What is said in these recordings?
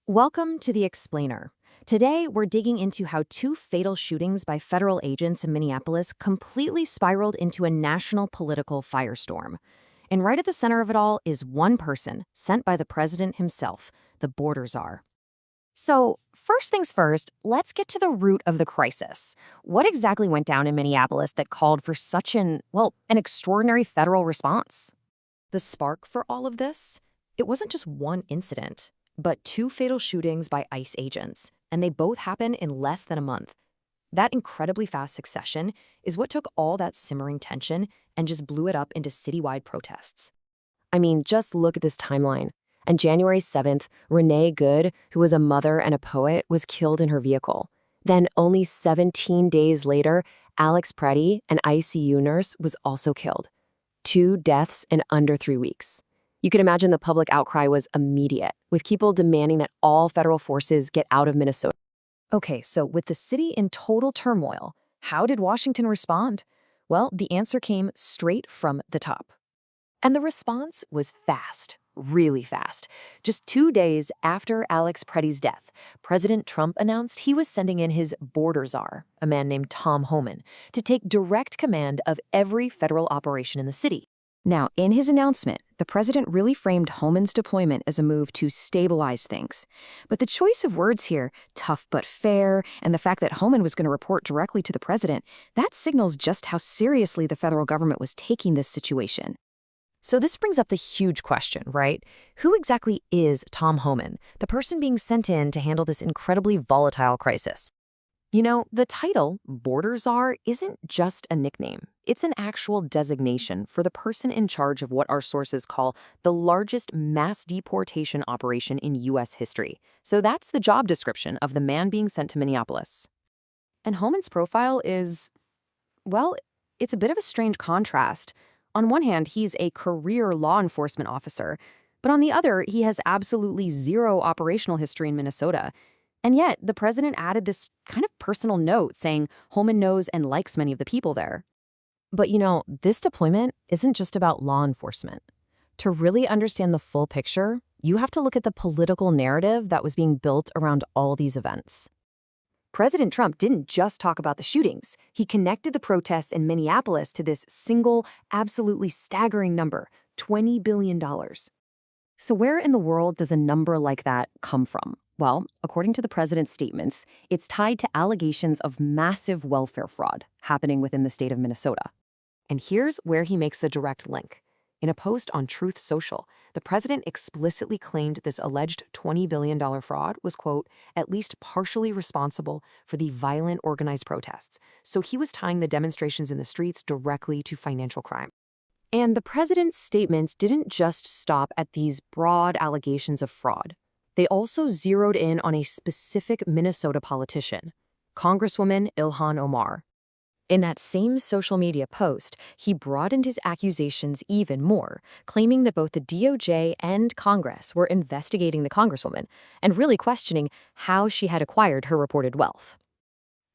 Welcome to The Explainer. Today, we're digging into how two fatal shootings by federal agents in Minneapolis completely spiraled into a national political firestorm. And right at the center of it all is one person, sent by the president himself, the border czar. So, first things first, let's get to the root of the crisis. What exactly went down in Minneapolis that called for such an extraordinary federal response? The spark for all of this? It wasn't just one incident, but two fatal shootings by ICE agents, and they both happened in less than a month. That incredibly fast succession is what took all that simmering tension and just blew it up into citywide protests. I mean, just look at this timeline. On January 7th, Renee Good, who was a mother and a poet, was killed in her vehicle. Then, only 17 days later, Alex Preddy, an ICU nurse, was also killed. 2 deaths in under 3 weeks. You can imagine the public outcry was immediate, with people demanding that all federal forces get out of Minnesota. Okay, so with the city in total turmoil, how did Washington respond? Well, the answer came straight from the top. And the response was fast, really fast. Just 2 days after Alex Preddy's death, President Trump announced he was sending in his border czar, a man named Tom Homan, to take direct command of every federal operation in the city. Now, in his announcement, the president really framed Homan's deployment as a move to stabilize things. But the choice of words here, tough but fair, and the fact that Homan was going to report directly to the president, that signals just how seriously the federal government was taking this situation. So this brings up the huge question, right? Who exactly is Tom Homan, the person being sent in to handle this incredibly volatile crisis? You know, the title, Border Czar, isn't just a nickname. It's an actual designation for the person in charge of what our sources call the largest mass deportation operation in U.S. history. So that's the job description of the man being sent to Minneapolis. And Homan's profile is, well, it's a bit of a strange contrast. On one hand, he's a career law enforcement officer, but on the other, he has absolutely zero operational history in Minnesota. And yet, the president added this kind of personal note saying Homan knows and likes many of the people there. But you know, this deployment isn't just about law enforcement. To really understand the full picture, you have to look at the political narrative that was being built around all these events. President Trump didn't just talk about the shootings. He connected the protests in Minneapolis to this single, absolutely staggering number, $20 billion. So where in the world does a number like that come from? Well, according to the president's statements, it's tied to allegations of massive welfare fraud happening within the state of Minnesota. And here's where he makes the direct link. In a post on Truth Social, the president explicitly claimed this alleged $20 billion fraud was, quote, at least partially responsible for the violent organized protests. So he was tying the demonstrations in the streets directly to financial crime. And the president's statements didn't just stop at these broad allegations of fraud. They also zeroed in on a specific Minnesota politician, Congresswoman Ilhan Omar. In that same social media post, he broadened his accusations even more, claiming that both the DOJ and Congress were investigating the Congresswoman and really questioning how she had acquired her reported wealth.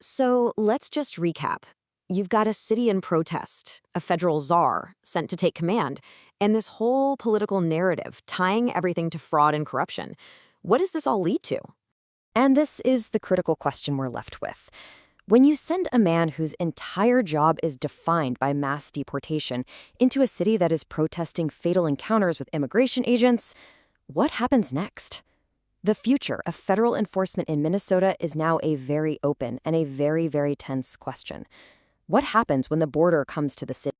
So let's just recap. You've got a city in protest, a federal czar sent to take command, and this whole political narrative tying everything to fraud and corruption. What does this all lead to? And this is the critical question we're left with. When you send a man whose entire job is defined by mass deportation into a city that is protesting fatal encounters with immigration agents, what happens next? The future of federal enforcement in Minnesota is now a very open and a very, very tense question. What happens when the border comes to the city?